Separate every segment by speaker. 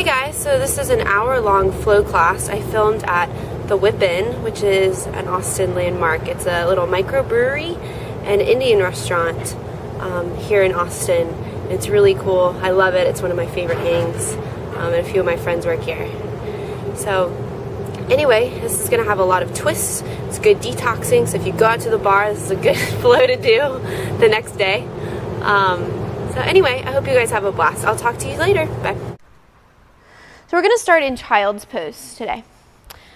Speaker 1: Hi guys, so this is an hour-long flow class I filmed at the Whip-In, which is an Austin landmark. It's a little microbrewery and Indian restaurant here in Austin. It's really cool. I love it. It's one of my favorite hangs, and a few of my friends work here. So anyway, this is going to have a lot of twists. It's good detoxing, so if you go out to the bar, this is a good flow to do the next day. So anyway, I hope you guys have a blast. I'll talk to you later. Bye. So we're going to start in child's pose today.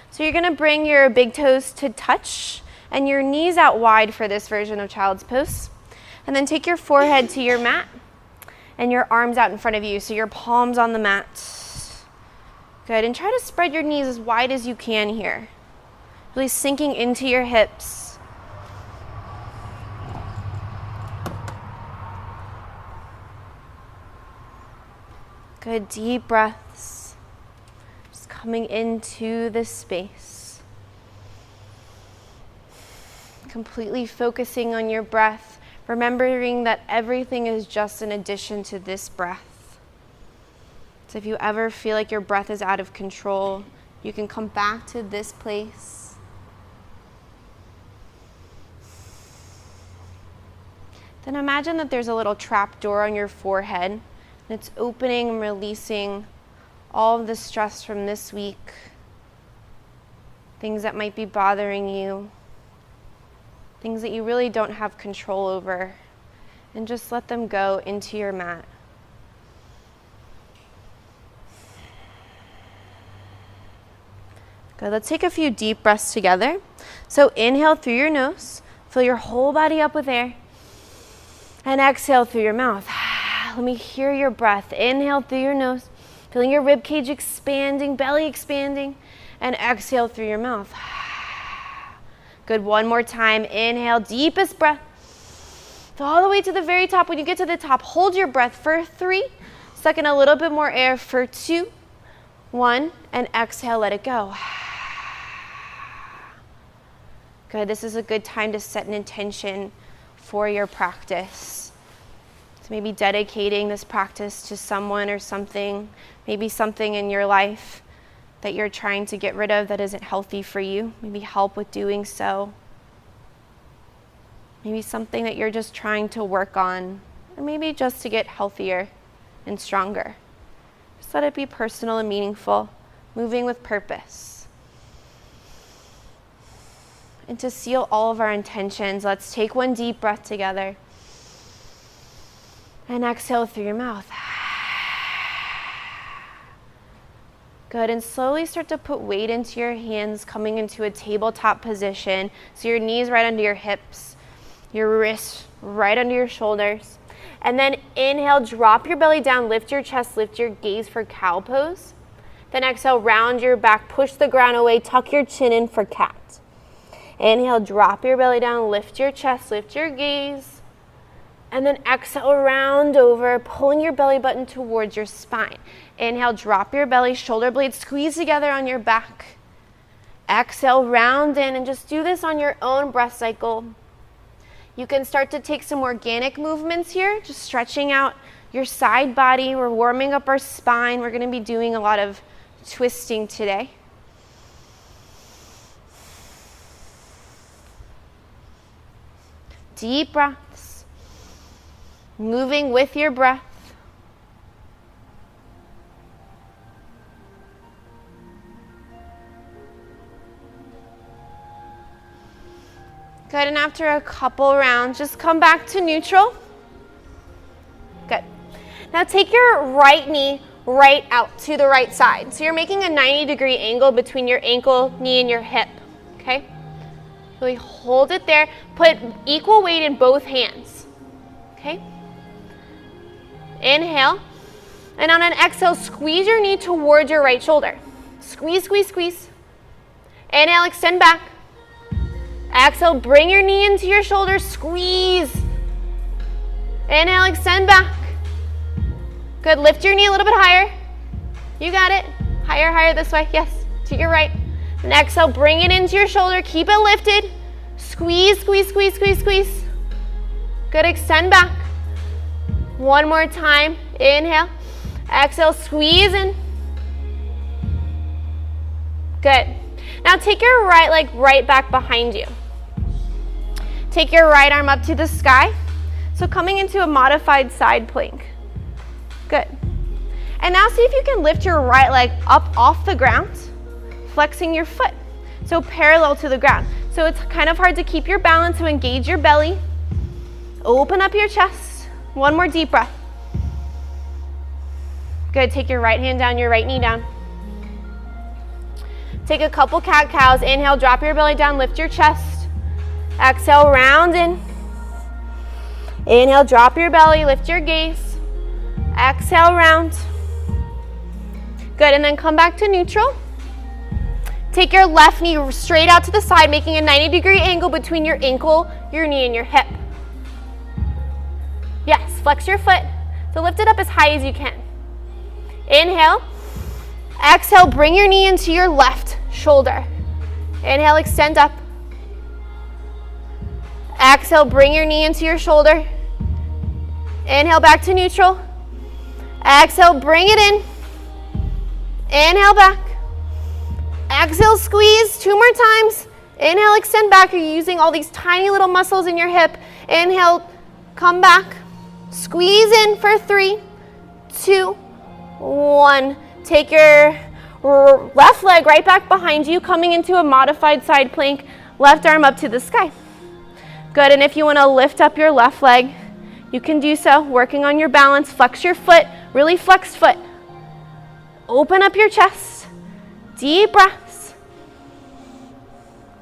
Speaker 1: So you're going to bring your big toes to touch and your knees out wide for this version of child's pose. And then take your forehead to your mat and your arms out in front of you, so your palms on the mat. Good, and try to spread your knees as wide as you can here. Really sinking into your hips. Good, deep breaths. Just coming into this space. Completely focusing on your breath, remembering that everything is just an addition to this breath. So if you ever feel like your breath is out of control, you can come back to this place. Then imagine that there's a little trap door on your forehead, and it's opening and releasing all of the stress from this week, things that might be bothering you, things that you really don't have control over, and just let them go into your mat. Good, let's take a few deep breaths together. So inhale through your nose, fill your whole body up with air, and exhale through your mouth. Let me hear your breath. Inhale through your nose, feeling your rib cage expanding, belly expanding, and exhale through your mouth. Good, one more time. Inhale, deepest breath. All the way to the very top. When you get to the top, hold your breath for 3. Suck in a little bit more air for 2, 1, and exhale, let it go. Good, this is a good time to set an intention for your practice. So maybe dedicating this practice to someone or something, maybe something in your life that you're trying to get rid of that isn't healthy for you. Maybe help with doing so. Maybe something that you're just trying to work on, or maybe just to get healthier and stronger. Just let it be personal and meaningful, moving with purpose. And to seal all of our intentions, let's take one deep breath together. And exhale through your mouth. Good, and slowly start to put weight into your hands, coming into a tabletop position. So your knees right under your hips, your wrists right under your shoulders. And then inhale, drop your belly down, lift your chest, lift your gaze for cow pose. Then exhale, round your back, push the ground away, tuck your chin in for cat. Inhale, drop your belly down, lift your chest, lift your gaze. And then exhale, round over, pulling your belly button towards your spine. Inhale, drop your belly, shoulder blades squeeze together on your back. Exhale, round in, and just do this on your own breath cycle. You can start to take some organic movements here, just stretching out your side body. We're warming up our spine. We're going to be doing a lot of twisting today. Deep breaths. Moving with your breath. Good, and after a couple rounds, just come back to neutral. Good. Now take your right knee right out to the right side. So you're making a 90-degree angle between your ankle, knee, and your hip, okay? Really hold it there. Put equal weight in both hands, okay? Inhale, and on an exhale, squeeze your knee towards your right shoulder. Squeeze, squeeze, squeeze. Inhale, extend back. Exhale, bring your knee into your shoulder, squeeze. Inhale, extend back. Good, lift your knee a little bit higher. You got it. Higher, higher this way, yes, to your right. And exhale, bring it into your shoulder, keep it lifted. Squeeze, squeeze, squeeze, squeeze, squeeze. Good, extend back. One more time, inhale. Exhale, squeeze in.
Speaker 2: Good. Now take your right leg right back behind you. Take your right arm up to the sky. So coming into a modified side plank. Good. And now see if you can lift your right leg up off the ground, flexing your foot. So parallel to the ground. So it's kind of hard to keep your balance, so engage your belly. Open up your chest. One more deep breath. Good. Take your right hand down, your right knee down. Take a couple cat-cows. Inhale, drop your belly down, lift your chest. Exhale, round in. Inhale, drop your belly, lift your gaze. Exhale, round. Good, and then come back to neutral. Take your left knee straight out to the side, making a 90-degree angle between your ankle, your knee, and your hip. Yes, flex your foot. So lift it up as high as you can. Inhale. Exhale, bring your knee into your left shoulder. Inhale, extend up. Exhale, bring your knee into your shoulder. Inhale, back to neutral. Exhale, bring it in. Inhale, back. Exhale, squeeze 2 more times. Inhale, extend back. You're using all these tiny little muscles in your hip. Inhale, come back. Squeeze in for 3, 2, 1. Take your left leg right back behind you, coming into a modified side plank. Left arm up to the sky. Good, and if you want to lift up your left leg, you can do so, working on your balance. Flex your foot, really flex foot. Open up your chest. Deep breaths.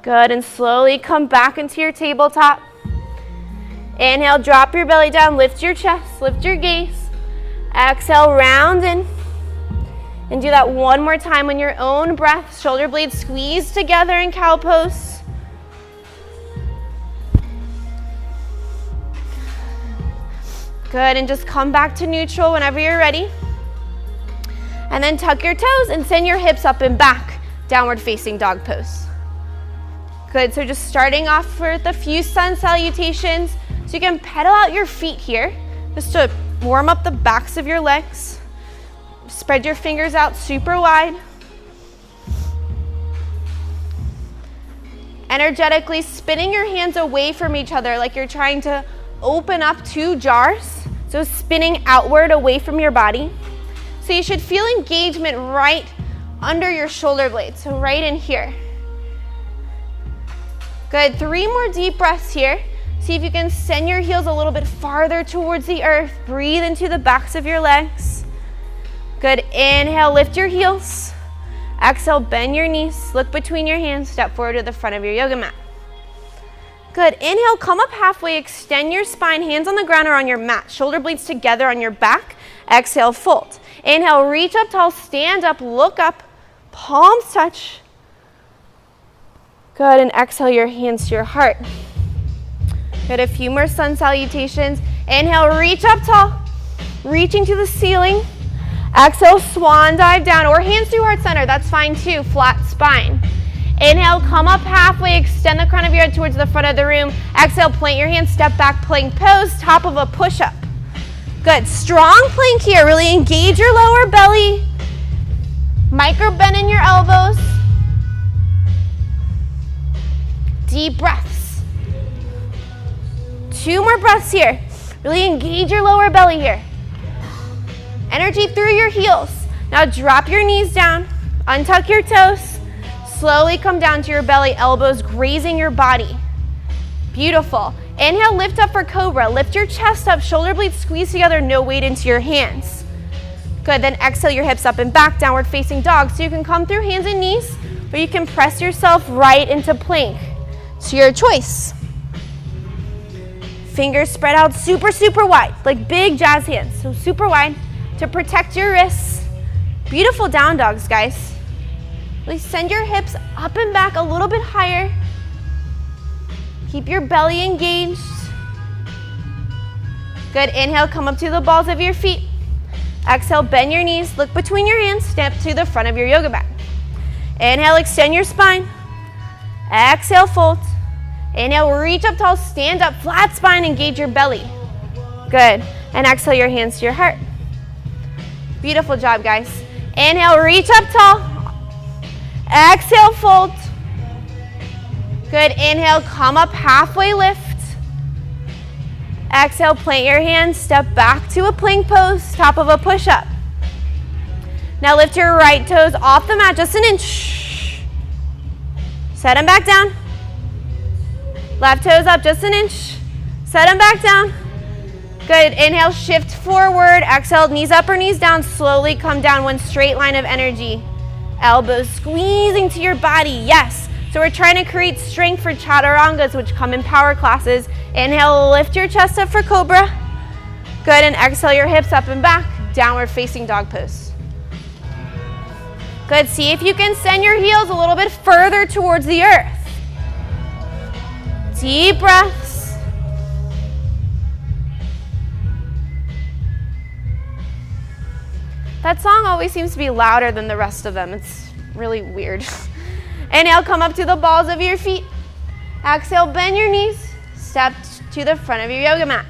Speaker 2: Good, and slowly come back into your tabletop. Inhale, drop your belly down, lift your chest, lift your gaze. Exhale, round in. And do that one more time on your own breath. Shoulder blades squeeze together in cow pose. Good, and just come back to neutral whenever you're ready. And then tuck your toes and send your hips up and back. Downward facing dog pose. Good, so just starting off with a few sun salutations. So you can pedal out your feet here, just to warm up the backs of your legs. Spread your fingers out super wide. Energetically spinning your hands away from each other like you're trying to open up 2 jars. So spinning outward away from your body. So you should feel engagement right under your shoulder blades. So right in here. Good, 3 more deep breaths here. See if you can send your heels a little bit farther towards the earth. Breathe into the backs of your legs. Good, inhale, lift your heels. Exhale, bend your knees, look between your hands, step forward to the front of your yoga mat. Good, inhale, come up halfway, extend your spine, hands on the ground or on your mat, shoulder blades together on your back. Exhale, fold. Inhale, reach up tall, stand up, look up, palms touch. Good, and exhale your hands to your heart. Good, a few more sun salutations. Inhale, reach up tall, reaching to the ceiling. Exhale, swan dive down, or hands to heart center, that's fine too, flat spine. Inhale, come up halfway, extend the crown of your head towards the front of the room. Exhale, plant your hands, step back, plank pose, top of a push-up. Good, strong plank here, really engage your lower belly. Micro bend in your elbows. Deep breaths. 2 more breaths here. Really engage your lower belly here. Energy through your heels. Now drop your knees down, untuck your toes, slowly come down to your belly, elbows grazing your body. Beautiful. Inhale, lift up for cobra. Lift your chest up, shoulder blades squeeze together, no weight into your hands. Good, then exhale your hips up and back, downward facing dog. So you can come through hands and knees, or you can press yourself right into plank. It's your choice. Fingers spread out super, super wide, like big jazz hands, so super wide. To protect your wrists. Beautiful down dogs, guys. Really send your hips up and back a little bit higher. Keep your belly engaged. Good, inhale, come up to the balls of your feet. Exhale, bend your knees, look between your hands, step to the front of your yoga mat. Inhale, extend your spine. Exhale, fold. Inhale, reach up tall, stand up, flat spine, engage your belly. Good, and exhale your hands to your heart. Beautiful job, guys. Inhale, reach up tall. Exhale, fold. Good, inhale, come up, halfway lift. Exhale, plant your hands, step back to a plank pose, top of a push-up. Now lift your right toes off the mat, just an inch. Set them back down. Left toes up, just an inch. Set them back down. Good, inhale, shift forward. Exhale, knees up or knees down. Slowly come down, one straight line of energy. Elbows squeezing to your body, yes. So we're trying to create strength for chaturangas, which come in power classes. Inhale, lift your chest up for cobra. Good, and exhale your hips up and back. Downward facing dog pose. Good, see if you can send your heels a little bit further towards the earth. Deep breaths. That song always seems to be louder than the rest of them. It's really weird. Inhale, come up to the balls of your feet. Exhale, bend your knees. Step to the front of your yoga mat.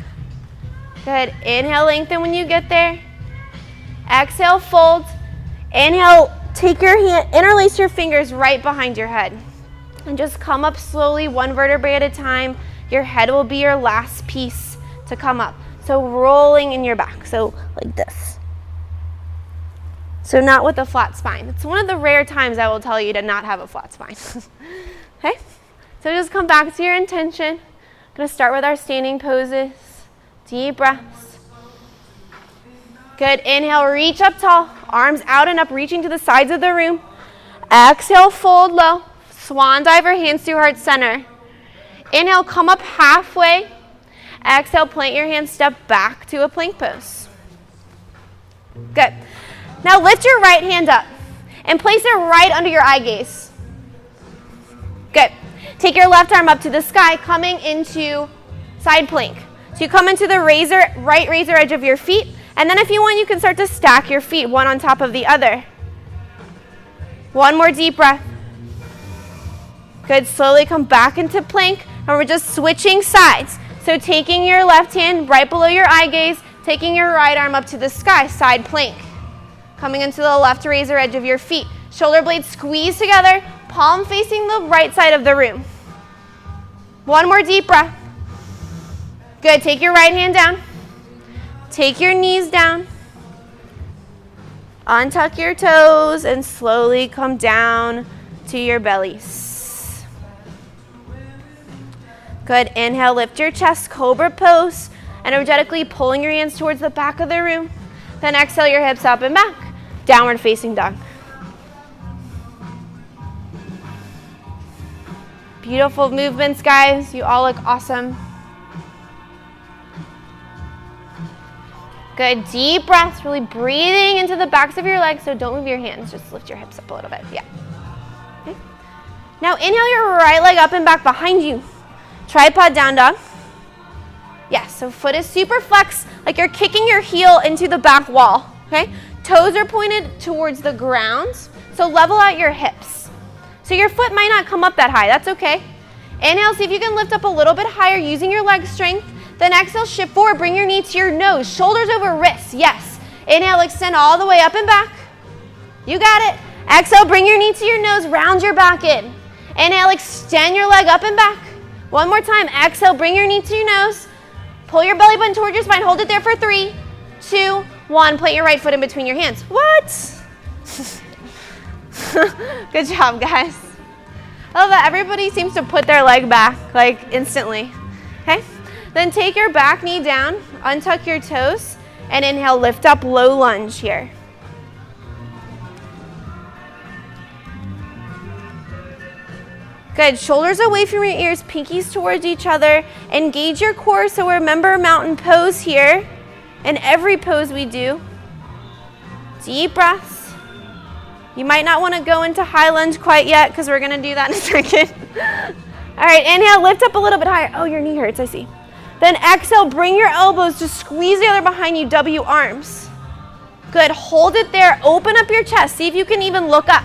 Speaker 2: Good. Inhale, lengthen when you get there. Exhale, fold. Inhale, take your hand, interlace your fingers right behind your head. And just come up slowly, one vertebrae at a time. Your head will be your last piece to come up. So rolling in your back. So like this. So not with a flat spine. It's one of the rare times I will tell you to not have a flat spine. Okay? So just come back to your intention. I'm going to start with our standing poses. Deep breaths. Good. Inhale, reach up tall. Arms out and up, reaching to the sides of the room. Exhale, fold low. Swan dive or hands to heart center. Inhale, come up halfway. Exhale, plant your hands, step back to a plank pose. Good. Now lift your right hand up and place it right under your eye gaze. Good. Take your left arm up to the sky, coming into side plank. So you come into the right razor edge of your feet, and then if you want, you can start to stack your feet one on top of the other. One more deep breath. Good, slowly come back into plank, and we're just switching sides. So taking your left hand right below your eye gaze, taking your right arm up to the sky, side plank. Coming into the left razor edge of your feet. Shoulder blades squeeze together, palm facing the right side of the room. One more deep breath. Good, take your right hand down. Take your knees down. Untuck your toes and slowly come down to your bellies. Good, inhale, lift your chest, cobra pose. Energetically pulling your hands towards the back of the room. Then exhale your hips up and back. Downward facing dog. Beautiful movements, guys. You all look awesome. Good, deep breaths, really breathing into the backs of your legs, so don't move your hands, just lift your hips up a little bit, yeah. Okay. Now inhale your right leg up and back behind you. Tripod down dog. Yes, so foot is super flex, like you're kicking your heel into the back wall, okay? Toes are pointed towards the ground, so level out your hips. So your foot might not come up that high, that's okay. Inhale, see if you can lift up a little bit higher using your leg strength. Then exhale, shift forward, bring your knee to your nose, shoulders over wrists, yes. Inhale, extend all the way up and back. You got it. Exhale, bring your knee to your nose, round your back in. Inhale, extend your leg up and back. One more time, exhale, bring your knee to your nose. Pull your belly button towards your spine, hold it there for 3, 2, 1. Plant your right foot in between your hands. What? Good job, guys. I love that everybody seems to put their leg back, like instantly. Okay? Then take your back knee down, untuck your toes, and inhale, lift up, low lunge here. Good, shoulders away from your ears, pinkies towards each other. Engage your core, so remember mountain pose here. In every pose we do. Deep breaths. You might not want to go into high lunge quite yet, because we're going to do that in a second. All right, inhale, lift up a little bit higher. Oh, your knee hurts, I see. Then exhale, bring your elbows to squeeze the other behind you, W arms. Good, hold it there, open up your chest. See if you can even look up.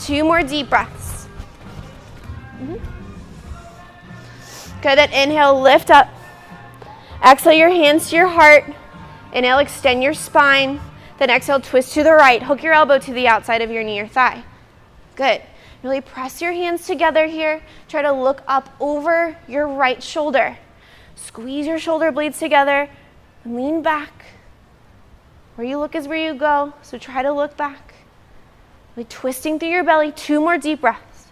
Speaker 2: 2 more deep breaths. Good, then inhale, lift up. Exhale your hands to your heart. Inhale, extend your spine. Then exhale, twist to the right. Hook your elbow to the outside of your knee or thigh. Good. Really press your hands together here. Try to look up over your right shoulder. Squeeze your shoulder blades together and lean back. Where you look is where you go, so try to look back. Really twisting through your belly. 2 more deep breaths.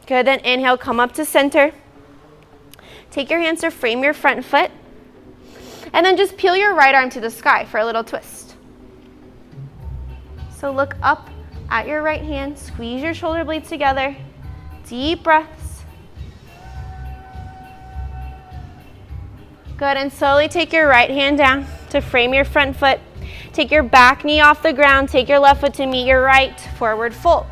Speaker 2: Good, then inhale, come up to center. Take your hands to frame your front foot. And then just peel your right arm to the sky for a little twist. So look up at your right hand, squeeze your shoulder blades together. Deep breaths. Good, and slowly take your right hand down to frame your front foot. Take your back knee off the ground. Take your left foot to meet your right. Forward fold.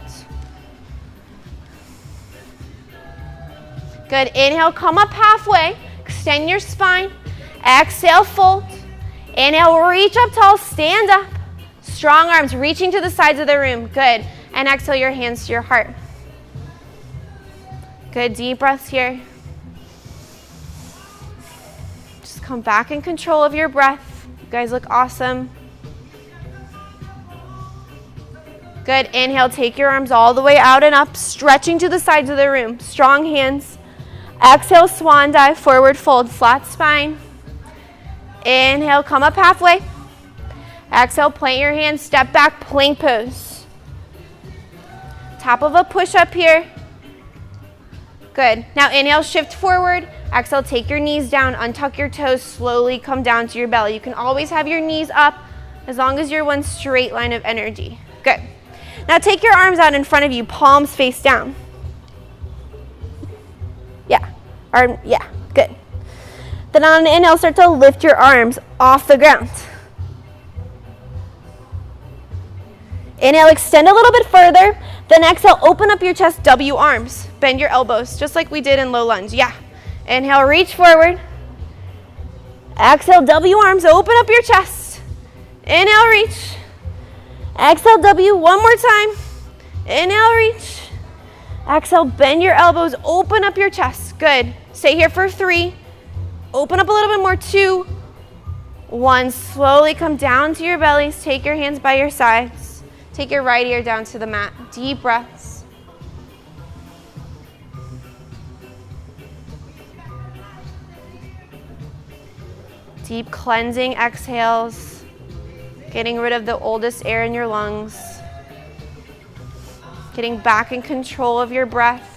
Speaker 2: Good, inhale, come up halfway. Extend your spine. Exhale, fold. Inhale, reach up tall, stand up. Strong arms reaching to the sides of the room. Good, and exhale your hands to your heart. Good, deep breaths here. Just come back in control of your breath. You guys look awesome. Good, inhale, take your arms all the way out and up, stretching to the sides of the room. Strong hands. Exhale, swan dive, forward fold, flat spine. Inhale, come up halfway. Exhale, plant your hands, step back, plank pose. Top of a push-up here. Good. Now inhale, shift forward. Exhale, take your knees down, untuck your toes, slowly come down to your belly. You can always have your knees up as long as you're one straight line of energy. Good. Now take your arms out in front of you, palms face down. Yeah, good. Then on an inhale, start to lift your arms off the ground. Inhale, extend a little bit further. Then exhale, open up your chest, W arms. Bend your elbows, just like we did in low lunge. Yeah. Inhale, reach forward. Exhale, W arms, open up your chest. Inhale, reach. Exhale, W, one more time. Inhale, reach. Exhale, bend your elbows, open up your chest. Good. Stay here for 3. Open up a little bit more, 2, 1. Slowly come down to your bellies. Take your hands by your sides. Take your right ear down to the mat. Deep breaths. Deep cleansing exhales. Getting rid of the oldest air in your lungs. Getting back in control of your breath.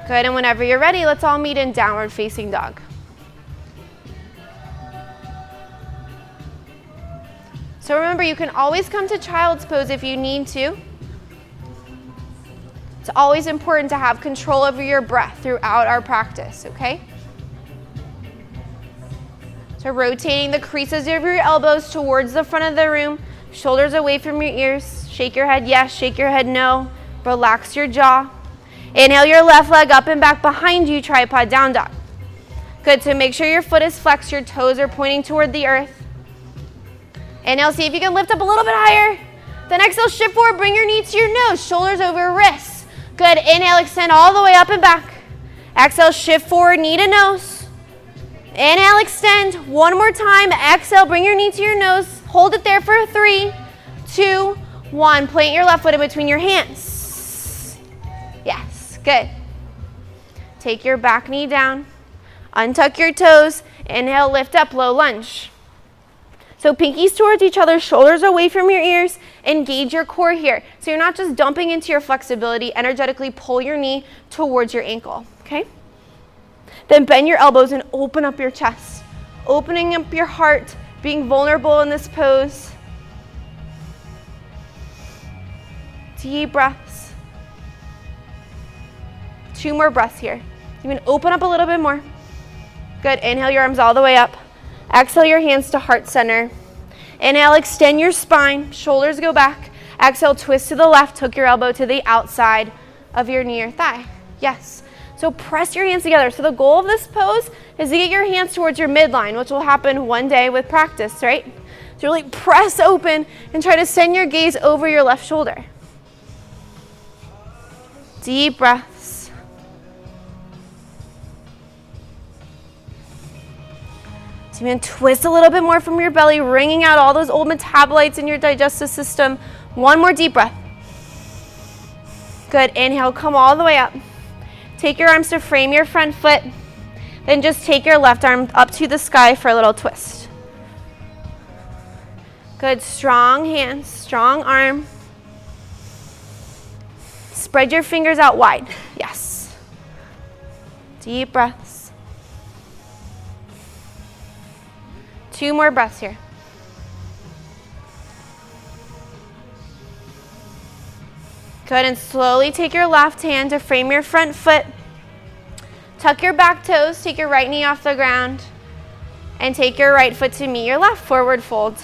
Speaker 2: Good, and whenever you're ready, let's all meet in downward facing dog. So remember, you can always come to child's pose if you need to. It's always important to have control over your breath throughout our practice, okay? So rotating the creases of your elbows towards the front of the room, shoulders away from your ears. Shake your head yes, shake your head no. Relax your jaw. Inhale your left leg up and back behind you, tripod down dog. Good, so make sure your foot is flexed, your toes are pointing toward the earth. Inhale, see if you can lift up a little bit higher. Then exhale, shift forward, bring your knee to your nose, shoulders over wrists. Good, inhale, extend all the way up and back. Exhale, shift forward, knee to nose. Inhale, extend, one more time. Exhale, bring your knee to your nose. Hold it there for 3, 2, 1. Plant your left foot in between your hands. Yes, good. Take your back knee down. Untuck your toes. Inhale, lift up, low lunge. So pinkies towards each other, shoulders away from your ears. Engage your core here. So you're not just dumping into your flexibility. Energetically pull your knee towards your ankle, okay? Then bend your elbows and open up your chest. Opening up your heart, being vulnerable in this pose. Deep breaths. 2 more breaths here. You can open up a little bit more. Good, inhale your arms all the way up. Exhale your hands to heart center. Inhale, extend your spine, shoulders go back. Exhale, twist to the left, hook your elbow to the outside of your knee or thigh. Yes. So press your hands together. So the goal of this pose is to get your hands towards your midline, which will happen one day with practice, right? So really press open and try to send your gaze over your left shoulder. Deep breaths. So you're going to twist a little bit more from your belly, wringing out all those old metabolites in your digestive system. One more deep breath. Good. Inhale, come all the way up. Take your arms to frame your front foot. Then just take your left arm up to the sky for a little twist. Good. Strong hands, strong arm. Spread your fingers out wide. Yes. Deep breaths. 2 more breaths here. Good, and slowly take your left hand to frame your front foot. Tuck your back toes, take your right knee off the ground, and take your right foot to meet your left, forward fold.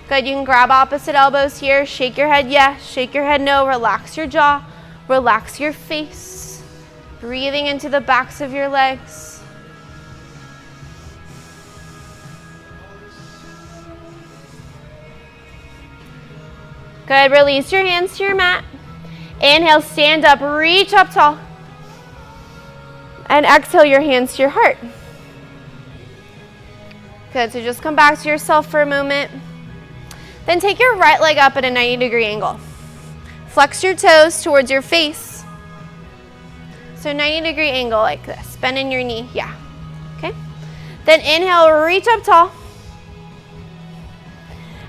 Speaker 2: Good, you can grab opposite elbows here, shake your head yes, shake your head no, relax your jaw, relax your face, breathing into the backs of your legs. Good, release your hands to your mat. Inhale, stand up, reach up tall. And exhale your hands to your heart. Good, so just come back to yourself for a moment. Then take your right leg up at a 90-degree angle. Flex your toes towards your face. So 90-degree angle like this, bending your knee, yeah. Okay? Then inhale, reach up tall.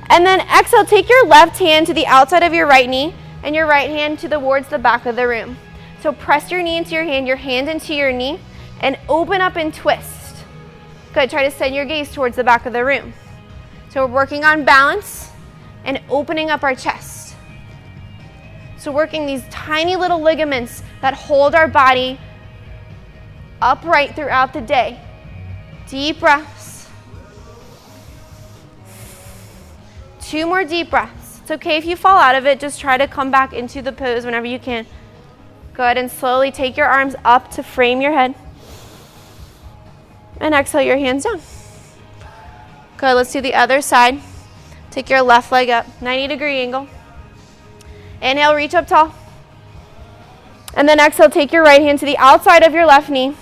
Speaker 2: And then exhale, take your left hand to the outside of your right knee and your right hand towards the back of the room. So press your knee into your hand into your knee, and open up and twist. Good, try to send your gaze towards the back of the room. So we're working on balance and opening up our chest. So working these tiny little ligaments that hold our body upright throughout the day. Deep breaths. 2 more deep breaths. It's okay if you fall out of it, just try to come back into the pose whenever you can. Good, and slowly take your arms up to frame your head. And exhale your hands down. Good, let's do the other side. Take your left leg up, 90-degree angle. Inhale, reach up tall. And then exhale, take your right hand to the outside of your left knee,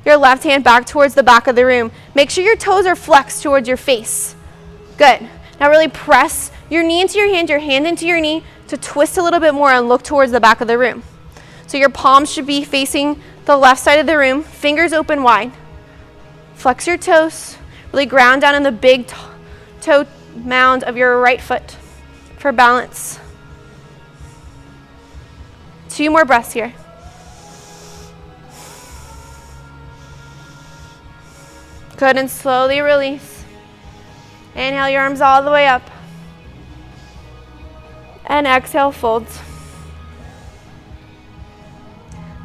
Speaker 2: your left hand back towards the back of the room. Make sure your toes are flexed towards your face. Good. Now really press your knee into your hand into your knee to twist a little bit more and look towards the back of the room. So your palms should be facing the left side of the room, fingers open wide. Flex your toes, really ground down in the big toe mound of your right foot for balance. 2 more breaths here. Good, and slowly release. Inhale your arms all the way up. And exhale, fold.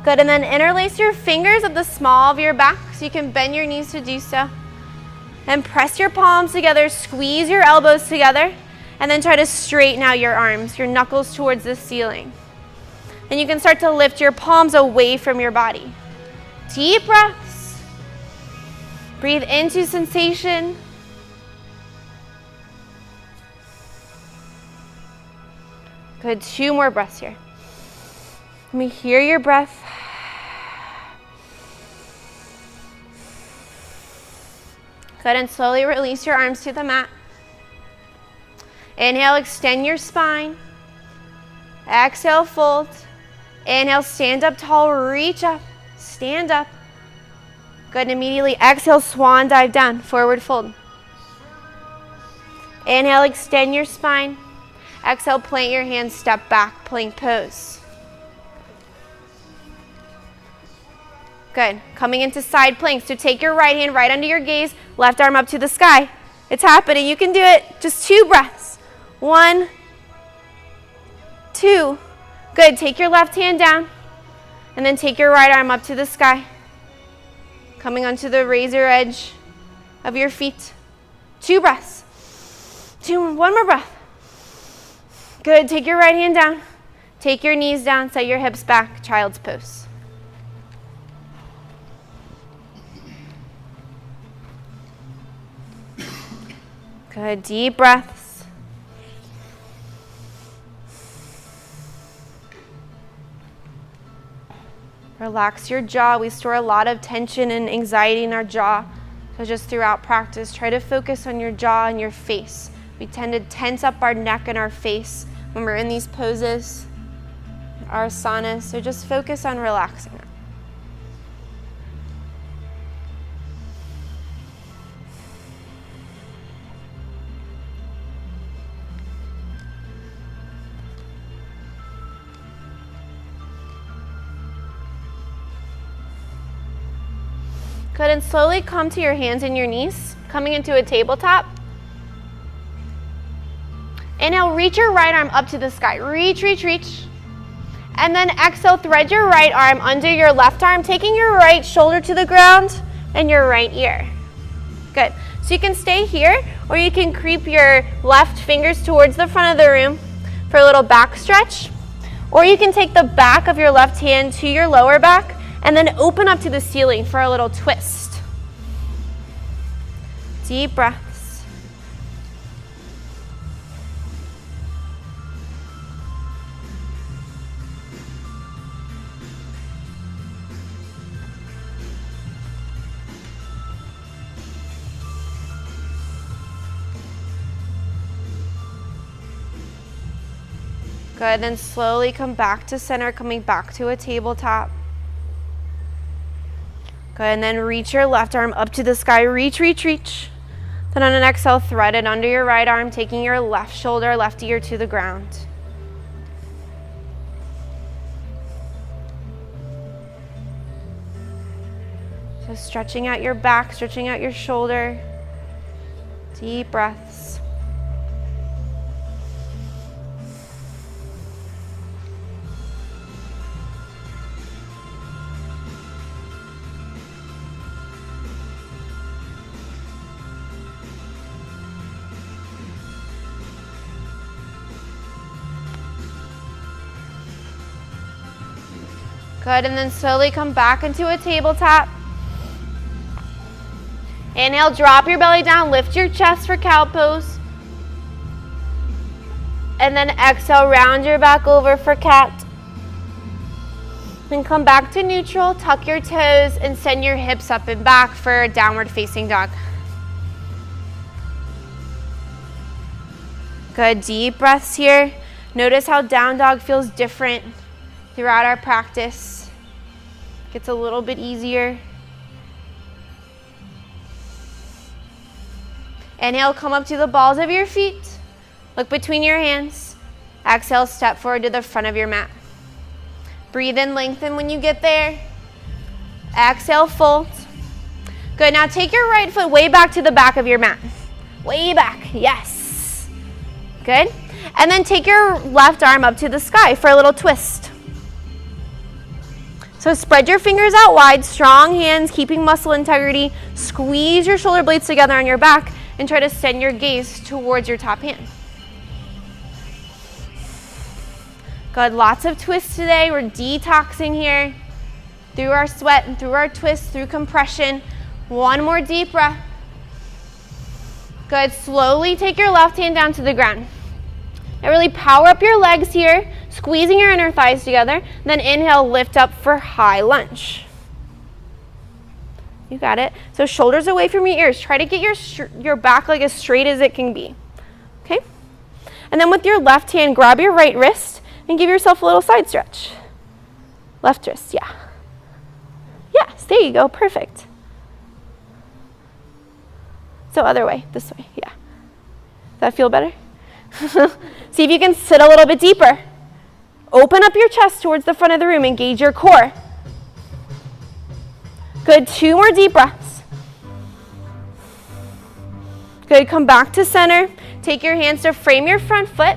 Speaker 2: Good, and then interlace your fingers at the small of your back so you can bend your knees to do so. And press your palms together, squeeze your elbows together, and then try to straighten out your arms, your knuckles towards the ceiling. And you can start to lift your palms away from your body. Deep breaths. Breathe into sensation. Good, 2 more breaths here. Let me hear your breath. Good, and slowly release your arms to the mat. Inhale, extend your spine. Exhale, fold. Inhale, stand up tall, reach up, stand up. Good, and immediately exhale, swan dive down, forward fold. Inhale, extend your spine. Exhale, plant your hands, step back, plank pose. Good, coming into side plank. So take your right hand right under your gaze, left arm up to the sky. It's happening, you can do it. Just 2 breaths. 1, 2. Good, take your left hand down, and then take your right arm up to the sky. Coming onto the razor edge of your feet. 2 breaths. 1 more breath. Good, take your right hand down. Take your knees down, set your hips back, child's pose. Good, deep breaths. Relax your jaw. We store a lot of tension and anxiety in our jaw. So just throughout practice, try to focus on your jaw and your face. We tend to tense up our neck and our face when we're in these poses, our asanas. So just focus on relaxing it. Good, and slowly come to your hands and your knees, coming into a tabletop. Inhale, reach your right arm up to the sky. Reach, reach, reach. And then exhale, thread your right arm under your left arm, taking your right shoulder to the ground and your right ear. Good. So you can stay here, or you can creep your left fingers towards the front of the room for a little back stretch. Or you can take the back of your left hand to your lower back and then open up to the ceiling for a little twist. Deep breaths. Good, then slowly come back to center, coming back to a tabletop. Good, and then reach your left arm up to the sky. Reach, reach, reach. Then on an exhale, thread it under your right arm, taking your left shoulder, left ear to the ground. So stretching out your back, stretching out your shoulder. Deep breaths. Good, and then slowly come back into a tabletop. Inhale, drop your belly down, lift your chest for cow pose. And then exhale, round your back over for cat. Then come back to neutral, tuck your toes, and send your hips up and back for downward facing dog. Good, deep breaths here. Notice how down dog feels different throughout our practice. Gets a little bit easier. Inhale, come up to the balls of your feet. Look between your hands. Exhale, step forward to the front of your mat. Breathe in, lengthen when you get there. Exhale, fold. Good, now take your right foot way back to the back of your mat. Way back, yes. Good. And then take your left arm up to the sky for a little twist. So spread your fingers out wide, strong hands, keeping muscle integrity. Squeeze your shoulder blades together on your back and try to send your gaze towards your top hand. Good, lots of twists today. We're detoxing here through our sweat and through our twists, through compression. One more deep breath. Good, slowly take your left hand down to the ground. Now really power up your legs here, squeezing your inner thighs together. Then inhale, lift up for high lunge. You got it. So shoulders away from your ears. Try to get your back leg as straight as it can be. Okay? And then with your left hand, grab your right wrist and give yourself a little side stretch. Left wrist, yeah. Yes, there you go, perfect. So other way, this way, yeah. Does that feel better? See if you can sit a little bit deeper. Open up your chest towards the front of the room. Engage your core. Good, 2 more deep breaths. Good, come back to center. Take your hands to frame your front foot.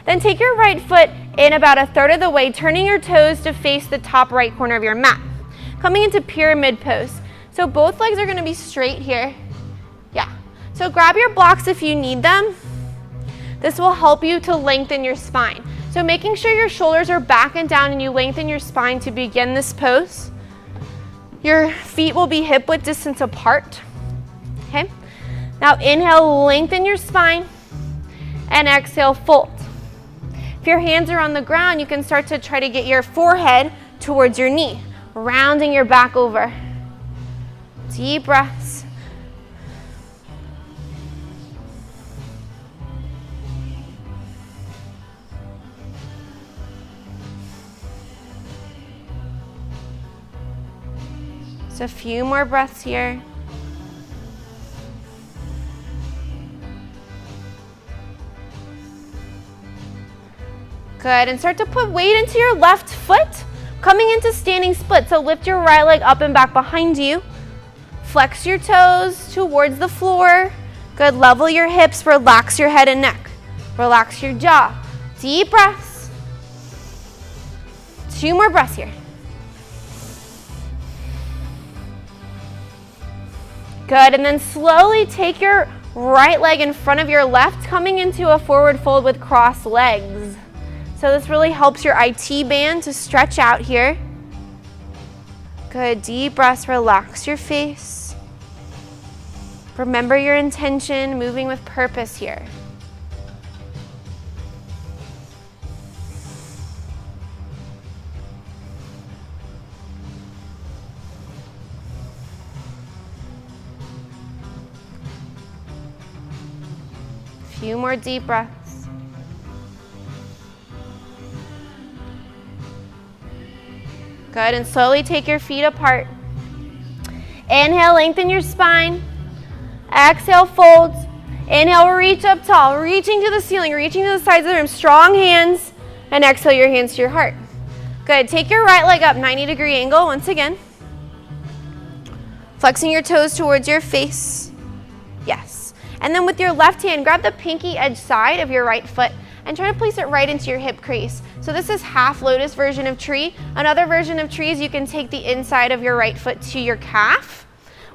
Speaker 2: Then take your right foot in about a third of the way, turning your toes to face the top right corner of your mat. Coming into pyramid pose. So both legs are going to be straight here. Yeah. So grab your blocks if you need them. This will help you to lengthen your spine. So making sure your shoulders are back and down and you lengthen your spine to begin this pose. Your feet will be hip width distance apart. Okay? Now inhale, lengthen your spine, and exhale, fold. If your hands are on the ground, you can start to try to get your forehead towards your knee, rounding your back over. Deep breaths. Just a few more breaths here. Good, and start to put weight into your left foot, coming into standing split. So lift your right leg up and back behind you. Flex your toes towards the floor. Good, level your hips, relax your head and neck. Relax your jaw. Deep breaths. 2 more breaths here. Good, and then slowly take your right leg in front of your left, coming into a forward fold with crossed legs. So this really helps your IT band to stretch out here. Good, deep breaths, relax your face. Remember your intention, moving with purpose here. Few more deep breaths. Good, and slowly take your feet apart. Inhale, lengthen your spine. Exhale, fold. Inhale, reach up tall, reaching to the ceiling, reaching to the sides of the room. Strong hands, and exhale your hands to your heart. Good, take your right leg up, 90-degree angle once again. Flexing your toes towards your face. Yes. And then with your left hand, grab the pinky edge side of your right foot and try to place it right into your hip crease. So this is half lotus version of tree. Another version of tree is you can take the inside of your right foot to your calf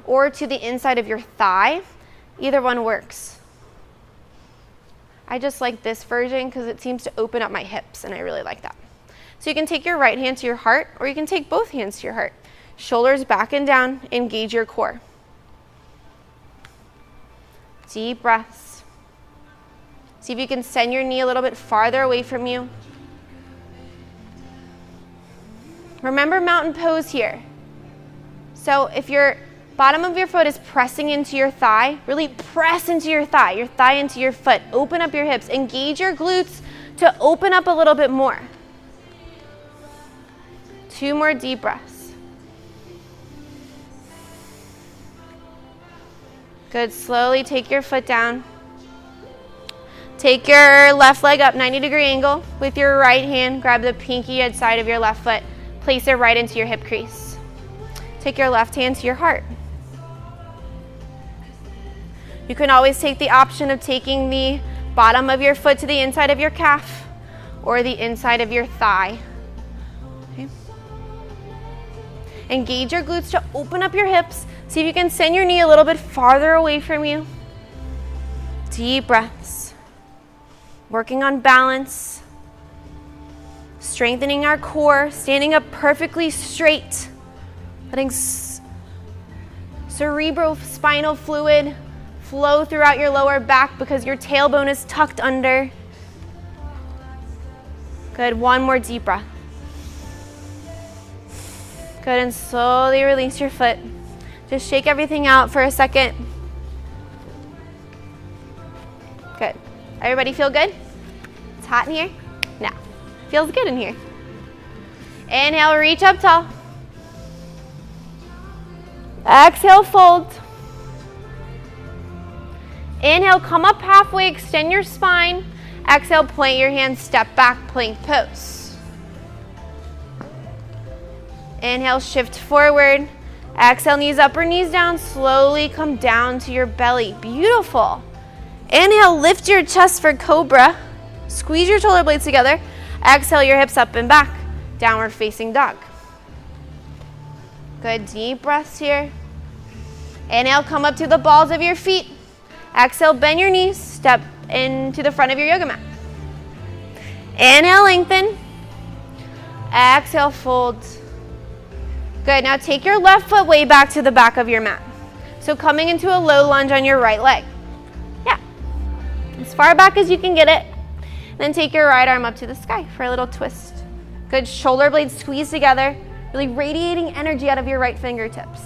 Speaker 2: or to the inside of your thigh. Either one works. I just like this version because it seems to open up my hips, and I really like that. So you can take your right hand to your heart, or you can take both hands to your heart. Shoulders back and down, engage your core. Deep breaths. See if you can send your knee a little bit farther away from you. Remember mountain pose here. So if your bottom of your foot is pressing into your thigh, really press into your thigh into your foot. Open up your hips, engage your glutes to open up a little bit more. 2 more deep breaths. Good, slowly take your foot down. Take your left leg up, 90-degree angle. With your right hand, grab the pinky edge side of your left foot. Place it right into your hip crease. Take your left hand to your heart. You can always take the option of taking the bottom of your foot to the inside of your calf or the inside of your thigh. Okay. Engage your glutes to open up your hips. See if you can send your knee a little bit farther away from you. Deep breaths. Working on balance. Strengthening our core, standing up perfectly straight. Letting cerebrospinal fluid flow throughout your lower back because your tailbone is tucked under. Good, 1 more deep breath. Good, and slowly release your foot. Just shake everything out for a second. Good. Everybody feel good? It's hot in here? No. Feels good in here. Inhale, reach up tall. Exhale, fold. Inhale, come up halfway, extend your spine. Exhale, plant your hands, step back, plank pose. Inhale, shift forward. Exhale, knees up or knees down. Slowly come down to your belly. Beautiful. Inhale, lift your chest for cobra. Squeeze your shoulder blades together. Exhale, your hips up and back. Downward facing dog. Good, deep breaths here. Inhale, come up to the balls of your feet. Exhale, bend your knees. Step into the front of your yoga mat. Inhale, lengthen. Exhale, fold. Good, now take your left foot way back to the back of your mat. So coming into a low lunge on your right leg. as far back as you can get it. Then take your right arm up to the sky for a little twist. Good, shoulder blades squeeze together, really radiating energy out of your right fingertips.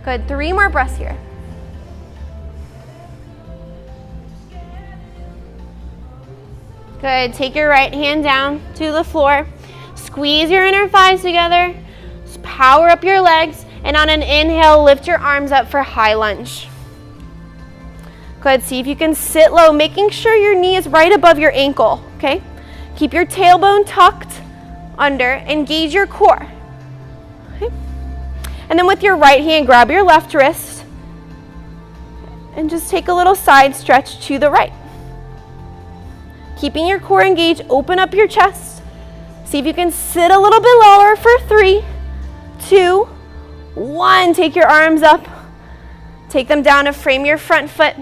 Speaker 2: Good, 3 more breaths here. Good, take your right hand down to the floor. Squeeze your inner thighs together. Just power up your legs. And on an inhale, lift your arms up for high lunge. Good, see if you can sit low, making sure your knee is right above your ankle, okay? Keep your tailbone tucked under, engage your core. Okay? And then with your right hand, grab your left wrist and just take a little side stretch to the right. Keeping your core engaged, open up your chest. See if you can sit a little bit lower for 3, 2, 1. Take your arms up. Take them down to frame your front foot.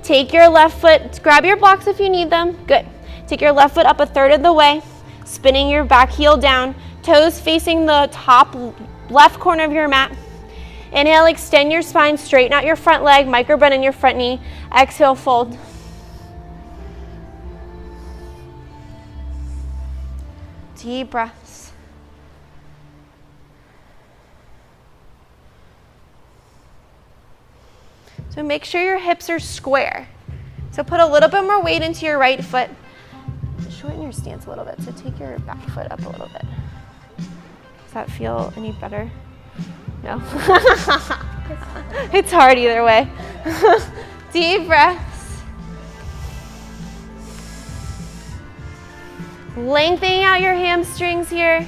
Speaker 2: Take your left foot, grab your blocks if you need them. Good. Take your left foot up a third of the way, spinning your back heel down, toes facing the top left corner of your mat. Inhale, extend your spine, straighten out your front leg, micro bend in your front knee. Exhale, fold. Deep breaths. So make sure your hips are square. So put a little bit more weight into your right foot. Shorten your stance a little bit. So take your back foot up a little bit. Does that feel any better? No? It's hard either way. Deep breaths. Lengthening out your hamstrings here.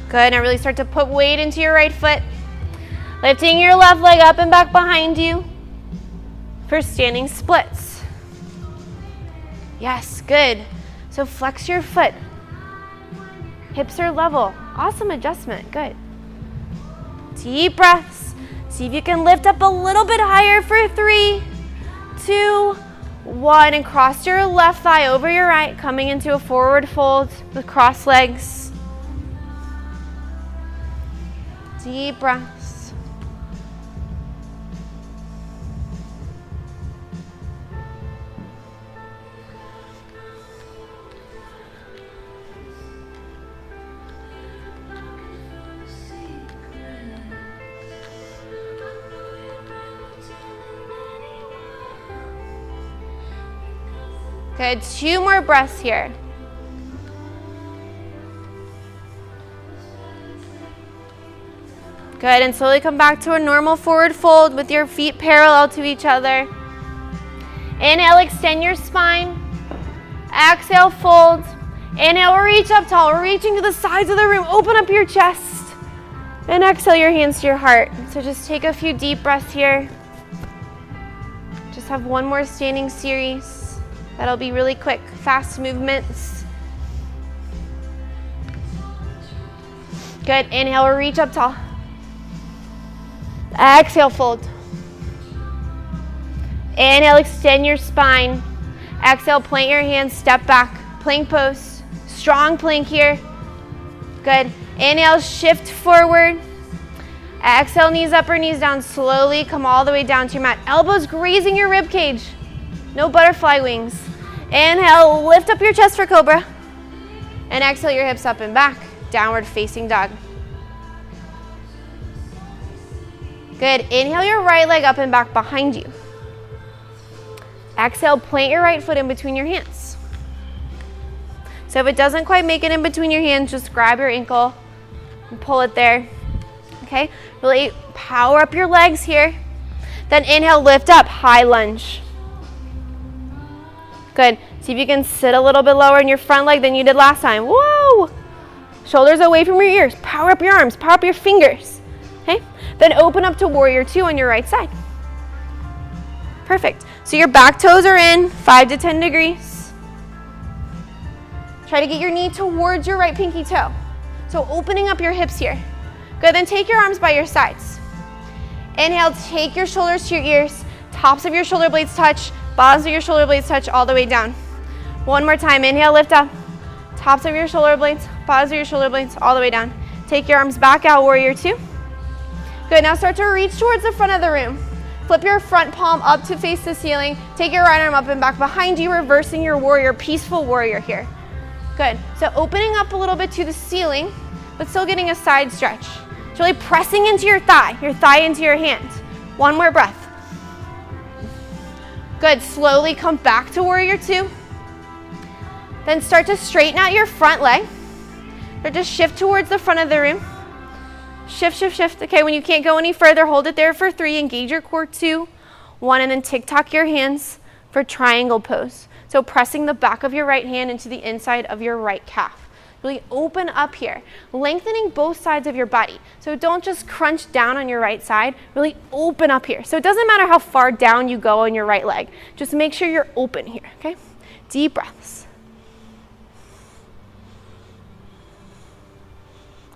Speaker 2: Good, now really start to put weight into your right foot. Lifting your left leg up and back behind you for standing splits. Yes, good. So flex your foot. Hips are level. Awesome adjustment, good. Deep breaths. See if you can lift up a little bit higher for 3, 2, 1, and cross your left thigh over your right, coming into a forward fold with crossed legs. Deep breaths. Good, 2 more breaths here. Good, and slowly come back to a normal forward fold with your feet parallel to each other. Inhale, extend your spine. Exhale, fold. Inhale, reach up tall, reaching to the sides of the room. Open up your chest. And exhale your hands to your heart. So just take a few deep breaths here. Just have one more standing series. That'll be really quick, fast movements. Good, inhale, reach up tall. Exhale, fold. Inhale, extend your spine. Exhale, plant your hands, step back. Plank pose. Strong plank here. Good. Inhale, shift forward. Exhale, knees up or knees down. Slowly come all the way down to your mat. Elbows grazing your rib cage. No butterfly wings. Inhale, lift up your chest for cobra. And exhale your hips up and back. Downward facing dog. Good. Inhale your right leg up and back behind you. Exhale, plant your right foot in between your hands. So if it doesn't quite make it in between your hands, just grab your ankle and pull it there. Okay? Really power up your legs here. Then inhale, lift up, high lunge. Good. See if you can sit a little bit lower in your front leg than you did last time. Whoa! Shoulders away from your ears. Power up your arms. Power up your fingers. Okay? Then open up to warrior 2 on your right side. Perfect. So your back toes are in 5 to 10 degrees. Try to get your knee towards your right pinky toe. So opening up your hips here. Good, then take your arms by your sides. Inhale, take your shoulders to your ears. Tops of your shoulder blades touch. Bottoms of your shoulder blades touch all the way down. One more time. Inhale, lift up. Tops of your shoulder blades, bottoms of your shoulder blades, all the way down. Take your arms back out, warrior two. Good, now start to reach towards the front of the room. Flip your front palm up to face the ceiling. Take your right arm up and back behind you, reversing your warrior, peaceful warrior here. Good, so opening up a little bit to the ceiling, but still getting a side stretch. It's really pressing into your thigh into your hand. One more breath. Good, slowly come back to warrior two. Then start to straighten out your front leg. Or just shift towards the front of the room. Shift, shift, shift. Okay, when you can't go any further, hold it there for 3. Engage your core 2, 1, and then tick-tock your hands for triangle pose. So pressing the back of your right hand into the inside of your right calf. Really open up here, lengthening both sides of your body. So don't just crunch down on your right side, really open up here. So it doesn't matter how far down you go on your right leg. Just make sure you're open here, okay? Deep breaths.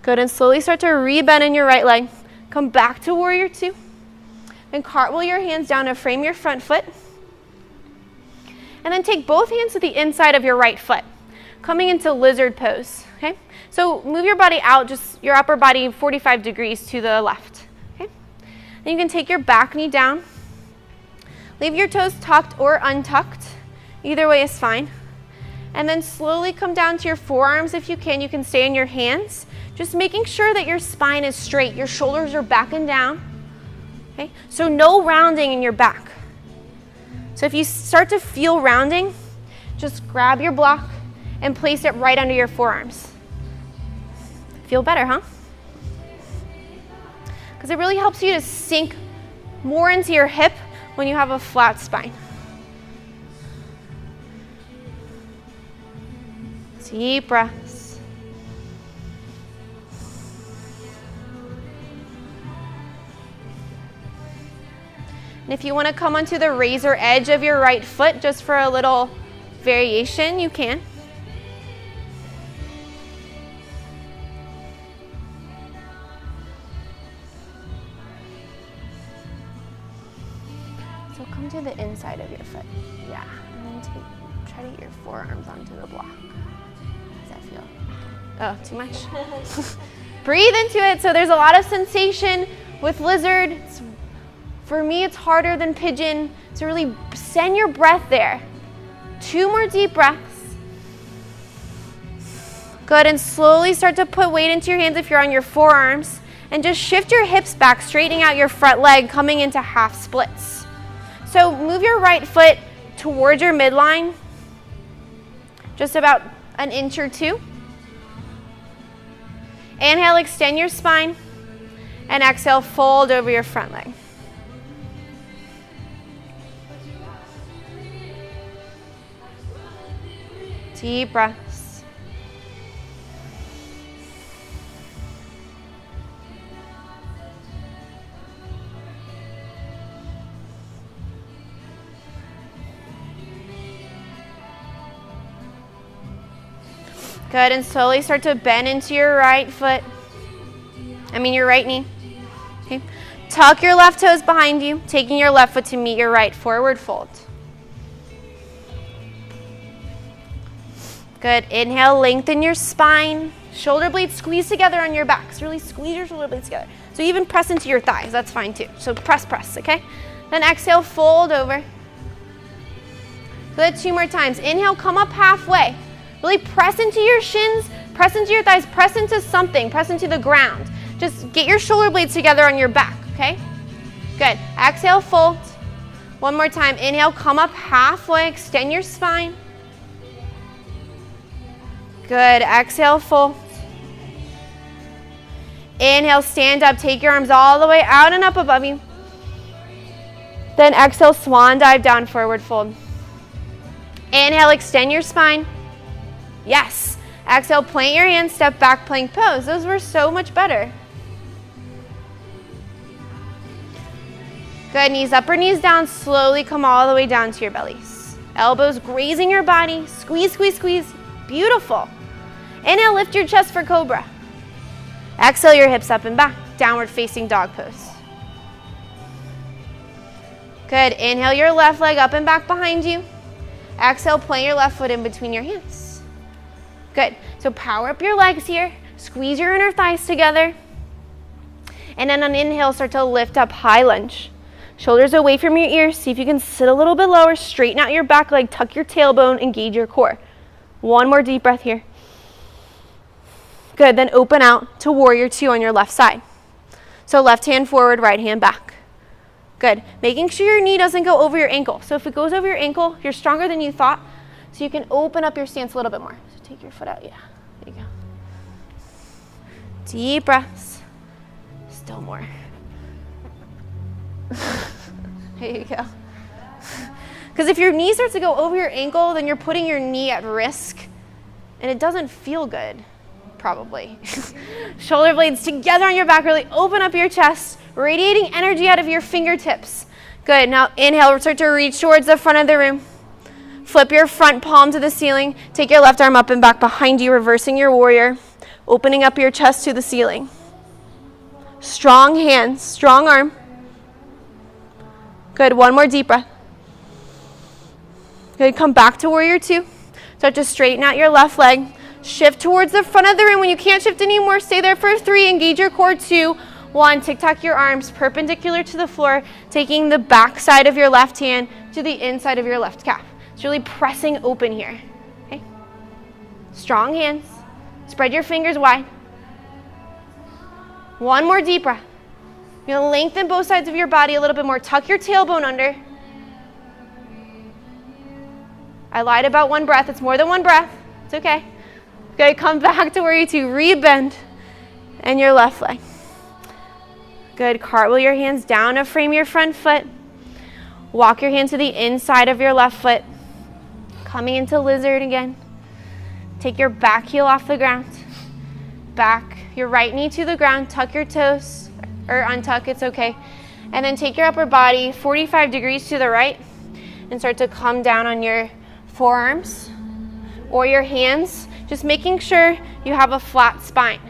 Speaker 2: Good, and slowly start to rebend in your right leg. Come back to warrior two. Then cartwheel your hands down to frame your front foot. And then take both hands to the inside of your right foot, coming into lizard pose, okay? So move your body out, just your upper body 45 degrees to the left, okay? Then you can take your back knee down. Leave your toes tucked or untucked. Either way is fine. And then slowly come down to your forearms if you can. You can stay in your hands. Just making sure that your spine is straight. Your shoulders are back and down. Okay? So no rounding in your back. So if you start to feel rounding, just grab your block and place it right under your forearms. Feel better, huh? Because it really helps you to sink more into your hip when you have a flat spine. Deep breaths. And if you want to come onto the razor edge of your right foot just for a little variation, you can. So come to the inside of your foot. Yeah. And then try to get your forearms onto the block. How does that feel? Oh, too much? Breathe into it. So there's a lot of sensation with lizard. For me, it's harder than pigeon. So really send your breath there. 2 more deep breaths. Good, and slowly start to put weight into your hands if you're on your forearms. And just shift your hips back, straightening out your front leg, coming into half splits. So move your right foot towards your midline, just about an inch or 2. Inhale, extend your spine. And exhale, fold over your front leg. Deep breaths. Good, and slowly start to bend into your right foot. Your right knee. Okay. Tuck your left toes behind you, taking your left foot to meet your right, forward fold. Good. Inhale, lengthen your spine. Shoulder blades squeeze together on your back. So really squeeze your shoulder blades together. So even press into your thighs. That's fine too. So press, okay? Then exhale, fold over. Good. 2 more times. Inhale, come up halfway. Really press into your shins, press into your thighs, press into something, press into the ground. Just get your shoulder blades together on your back, okay? Good. Exhale, fold. 1 more time. Inhale, come up halfway, extend your spine. Good. Exhale, fold. Inhale, stand up. Take your arms all the way out and up above you. Then exhale, swan dive down, forward fold. Inhale, extend your spine. Yes. Exhale, plant your hands, step back, plank pose. Those were so much better. Good. Knees up or knees down. Slowly come all the way down to your bellies. Elbows grazing your body. Squeeze, squeeze, squeeze. Beautiful. Inhale, lift your chest for cobra. Exhale, your hips up and back. Downward facing dog pose. Good. Inhale, your left leg up and back behind you. Exhale, plant your left foot in between your hands. Good. So power up your legs here. Squeeze your inner thighs together. And then on inhale, start to lift up, high lunge. Shoulders away from your ears. See if you can sit a little bit lower. Straighten out your back leg. Tuck your tailbone. Engage your core. One more deep breath here. Good. Then open out to warrior two on your left side. So left hand forward, right hand back. Good. Making sure your knee doesn't go over your ankle. So if it goes over your ankle, you're stronger than you thought. So you can open up your stance a little bit more. So take your foot out. Yeah. There you go. Deep breaths. Still more. There you go. Because if your knee starts to go over your ankle, then you're putting your knee at risk, and it doesn't feel good, probably. Shoulder blades together on your back, really open up your chest, radiating energy out of your fingertips. Good, now inhale, start to reach towards the front of the room. Flip your front palm to the ceiling, take your left arm up and back behind you, reversing your warrior, opening up your chest to the ceiling. Strong hands, strong arm. Good, one more deep breath. Good, come back to warrior two. Start to straighten out your left leg. Shift towards the front of the room. When you can't shift anymore, stay there for 3. Engage your core. 2, 1. Tic-tac your arms perpendicular to the floor, taking the back side of your left hand to the inside of your left calf. It's really pressing open here. Okay? Strong hands. Spread your fingers wide. One more deep breath. You're going to lengthen both sides of your body a little bit more. Tuck your tailbone under. I lied about one breath. It's more than one breath. It's okay. Okay, come back to warrior two. Rebend. And your left leg. Good. Cartwheel your hands down to frame your front foot. Walk your hand to the inside of your left foot. Coming into lizard again. Take your back heel off the ground. Back your right knee to the ground. Tuck your toes. Or untuck, it's okay. And then take your upper body 45 degrees to the right and start to come down on your forearms or your hands, just making sure you have a flat spine.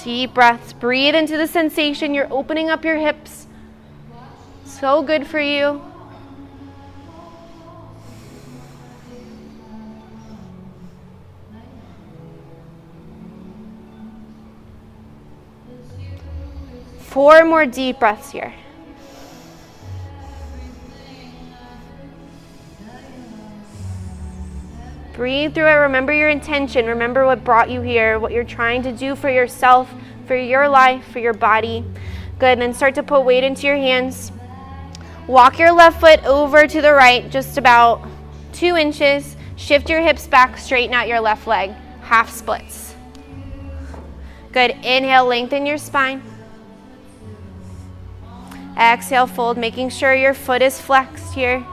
Speaker 2: Deep breaths. Breathe into the sensation. You're opening up your hips. So good for you. Four more deep breaths here. Breathe through it. Remember your intention. Remember what brought you here, what you're trying to do for yourself, for your life, for your body. Good. And then start to put weight into your hands. Walk your left foot over to the right, just about 2 inches. Shift your hips back, straighten out your left leg. Half splits. Good. Inhale, lengthen your spine. Exhale, fold, making sure your foot is flexed here.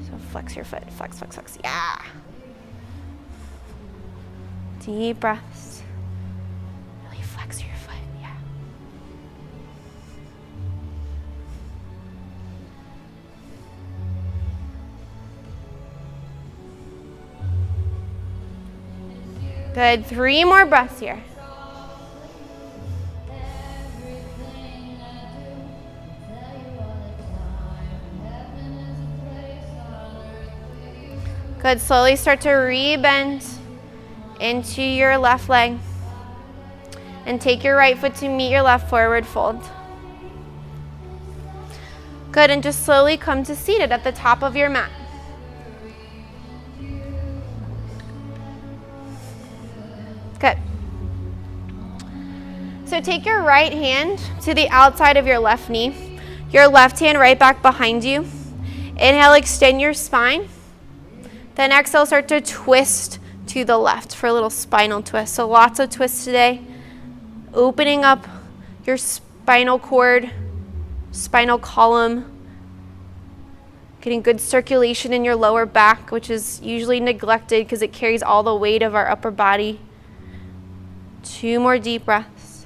Speaker 2: So flex your foot, flex, flex, flex, yeah. Deep breaths. Really flex your foot, yeah. Good, 3 more breaths here. Good, slowly start to rebend into your left leg. And take your right foot to meet your left forward fold. Good, and just slowly come to seated at the top of your mat. Good. So take your right hand to the outside of your left knee. Your left hand right back behind you. Inhale, extend your spine. Then exhale, start to twist to the left for a little spinal twist. So lots of twists today. Opening up your spinal cord, spinal column. Getting good circulation in your lower back, which is usually neglected because it carries all the weight of our upper body. 2 more deep breaths.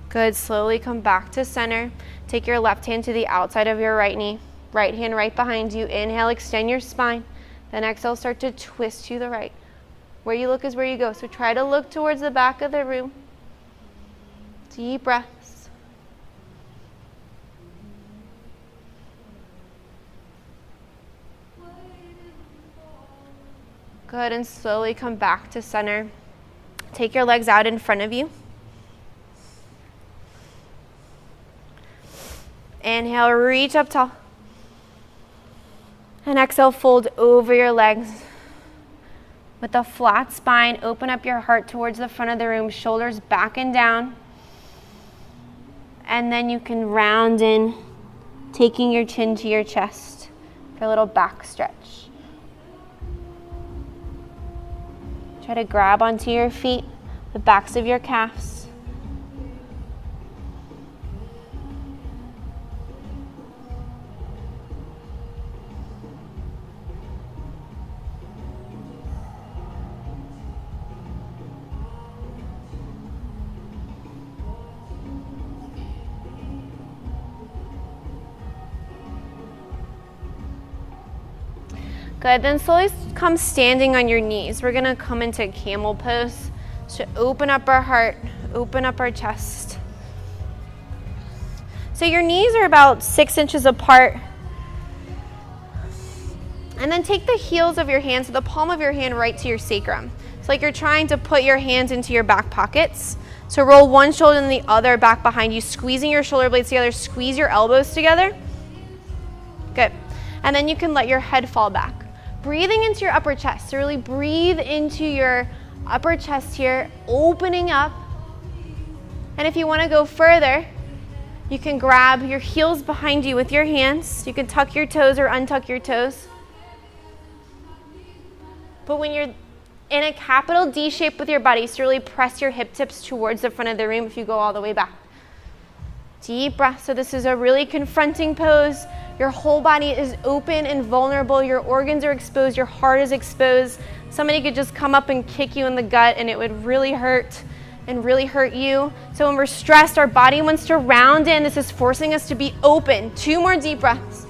Speaker 2: Good, slowly come back to center. Take your left hand to the outside of your right knee. Right hand right behind you. Inhale, extend your spine. Then exhale, start to twist to the right. Where you look is where you go. So try to look towards the back of the room. Deep breaths. Good, and slowly come back to center. Take your legs out in front of you. Inhale, reach up tall. And exhale, fold over your legs. With a flat spine, open up your heart towards the front of the room, shoulders back and down. And then you can round in, taking your chin to your chest for a little back stretch. Try to grab onto your feet, the backs of your calves. Good, then slowly come standing on your knees. We're gonna come into camel pose to open up our heart, open up our chest. So your knees are about 6 inches apart. And then take the heels of your hands, so the palm of your hand right to your sacrum. It's like you're trying to put your hands into your back pockets. So roll one shoulder and the other back behind you, squeezing your shoulder blades together, squeeze your elbows together. Good. And then you can let your head fall back. Breathing into your upper chest. So really breathe into your upper chest here, opening up. And if you want to go further, you can grab your heels behind you with your hands. You can tuck your toes or untuck your toes. But when you're in a capital D shape with your body, so really press your hip tips towards the front of the room if you go all the way back. Deep breath. So this is a really confronting pose. Your whole body is open and vulnerable. Your organs are exposed. Your heart is exposed. Somebody could just come up and kick you in the gut and it would really hurt and really hurt you. So when we're stressed, our body wants to round in. This is forcing us to be open. 2 more deep breaths.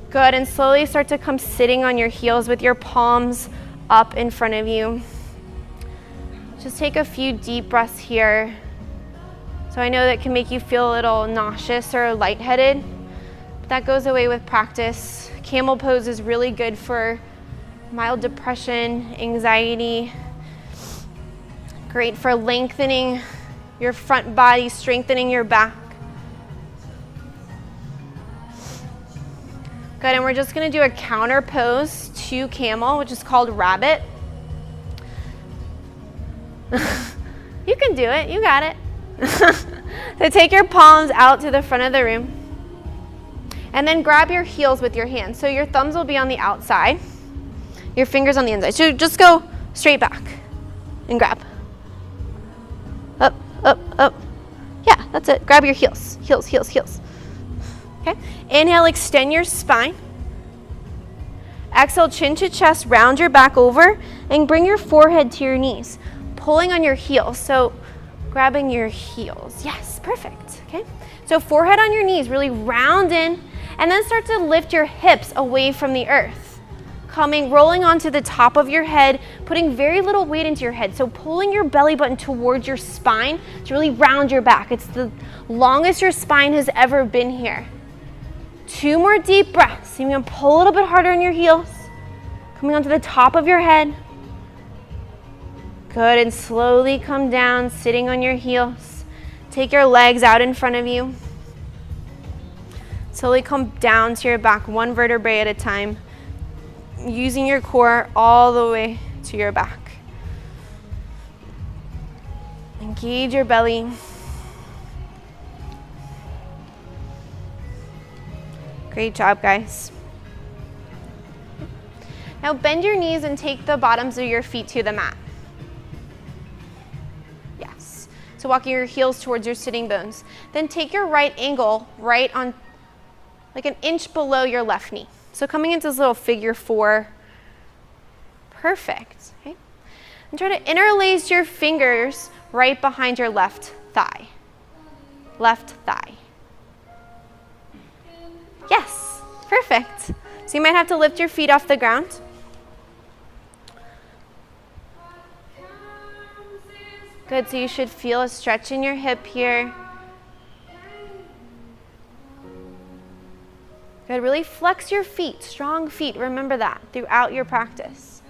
Speaker 2: Good, and slowly start to come sitting on your heels with your palms up in front of you. Just take a few deep breaths here. So I know that can make you feel a little nauseous or lightheaded, but that goes away with practice. Camel pose is really good for mild depression, anxiety. Great for lengthening your front body, strengthening your back. Good, and we're just gonna do a counter pose to camel, which is called rabbit. You can do it, you got it. So take your palms out to the front of the room and then grab your heels with your hands. So your thumbs will be on the outside, your fingers on the inside. So just go straight back and grab. Up, up, up. Yeah, that's it. Grab your heels, heels, heels, heels. Okay, inhale, extend your spine. Exhale, chin to chest, round your back over and bring your forehead to your knees, pulling on your heels. So grabbing your heels. Yes, perfect. Okay, so forehead on your knees, really round in, and then start to lift your hips away from the earth. Rolling onto the top of your head, putting very little weight into your head. So pulling your belly button towards your spine to really round your back. It's the longest your spine has ever been here. 2 more deep breaths. You're gonna pull a little bit harder on your heels. Coming onto the top of your head. Good, and slowly come down, sitting on your heels. Take your legs out in front of you. Slowly come down to your back, 1 vertebrae at a time, using your core all the way to your back. Engage your belly. Great job, guys. Now bend your knees and take the bottoms of your feet to the mat. Yes. So walking your heels towards your sitting bones. Then take your right ankle right on, like an inch below your left knee. So coming into this little figure 4. Perfect. Okay. And try to interlace your fingers right behind your left thigh. Left thigh. Yes, perfect. So you might have to lift your feet off the ground. Good, so you should feel a stretch in your hip here. Good, really flex your feet, strong feet, remember that throughout your practice.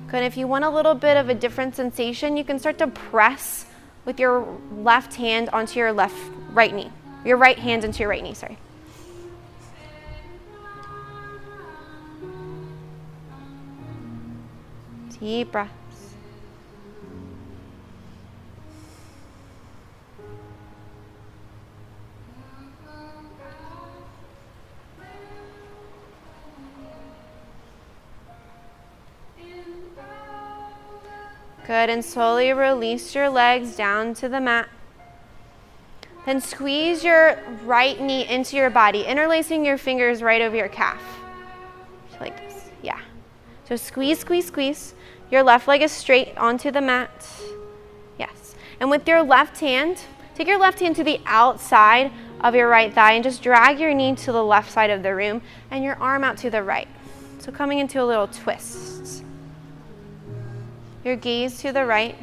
Speaker 2: Good, if you want a little bit of a different sensation, you can start to press with your left hand onto your right knee. Your right hand into your right knee, sorry. Deep breaths. Good, and slowly release your legs down to the mat. Then squeeze your right knee into your body, interlacing your fingers right over your calf. Like this, yeah. So squeeze, squeeze, squeeze. Your left leg is straight onto the mat. Yes. And with your left hand, take your left hand to the outside of your right thigh and just drag your knee to the left side of the room and your arm out to the right. So coming into a little twist. Your gaze to the right.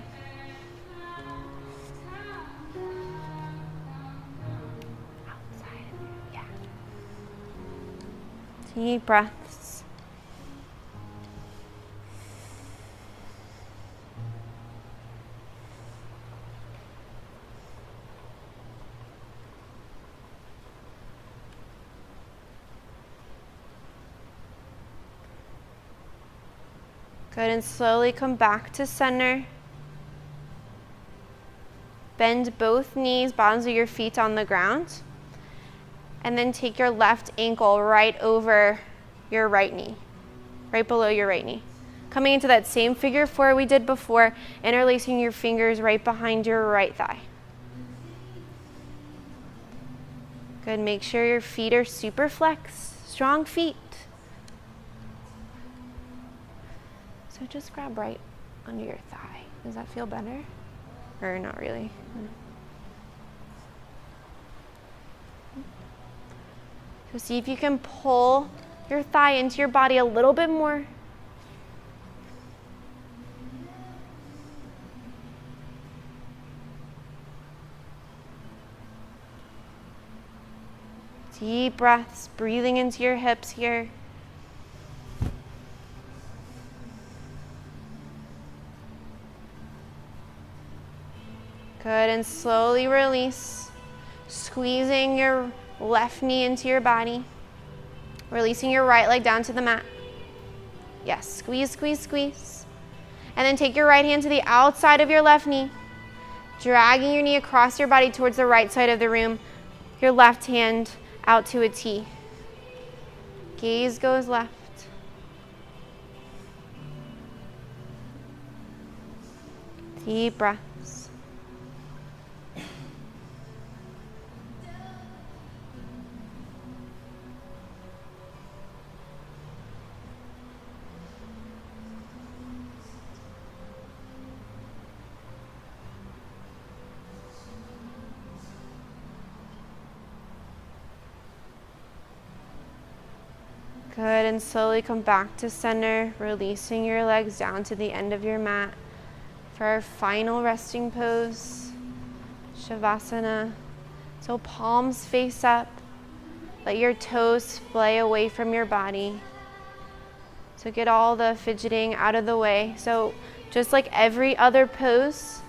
Speaker 2: Outside. Yeah. Deep breaths. Good, and slowly come back to center. Bend both knees, bottoms of your feet on the ground. And then take your left ankle right over your right knee, right below your right knee. Coming into that same figure four we did before, interlacing your fingers right behind your right thigh. Good, make sure your feet are super flexed, strong feet. So just grab right under your thigh. Does that feel better? Or not really? So see if you can pull your thigh into your body a little bit more. Deep breaths, breathing into your hips here. Good, and slowly release, squeezing your left knee into your body, releasing your right leg down to the mat. Yes, squeeze, squeeze, squeeze. And then take your right hand to the outside of your left knee, dragging your knee across your body towards the right side of the room, your left hand out to a T. Gaze goes left. Deep breaths. Good, and slowly come back to center, releasing your legs down to the end of your mat for our final resting pose, Shavasana. So palms face up, let your toes splay away from your body. So get all the fidgeting out of the way. So just like every other pose,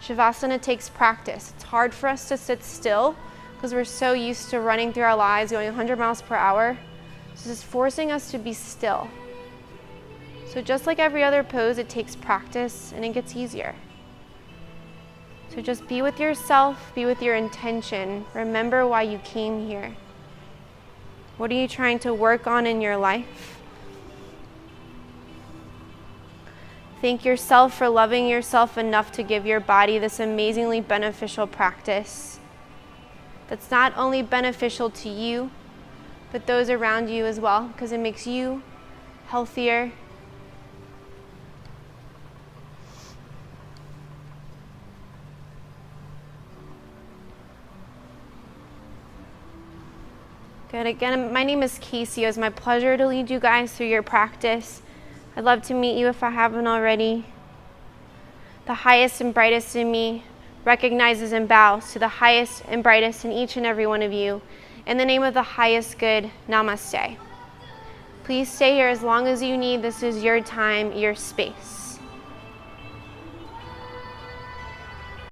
Speaker 2: Shavasana takes practice. It's hard for us to sit still because we're so used to running through our lives, going 100 miles per hour. So it's forcing us to be still. So just like every other pose, it takes practice and it gets easier. So just be with yourself, be with your intention. Remember why you came here. What are you trying to work on in your life? Thank yourself for loving yourself enough to give your body this amazingly beneficial practice that's not only beneficial to you, but those around you as well, because it makes you healthier. Good. Again, my name is Casey. It was my pleasure to lead you guys through your practice. I'd love to meet you if I haven't already. The highest and brightest in me recognizes and bows to the highest and brightest in each and every one of you. In the name of the highest good, namaste. Please stay here as long as you need. This is your time, your space.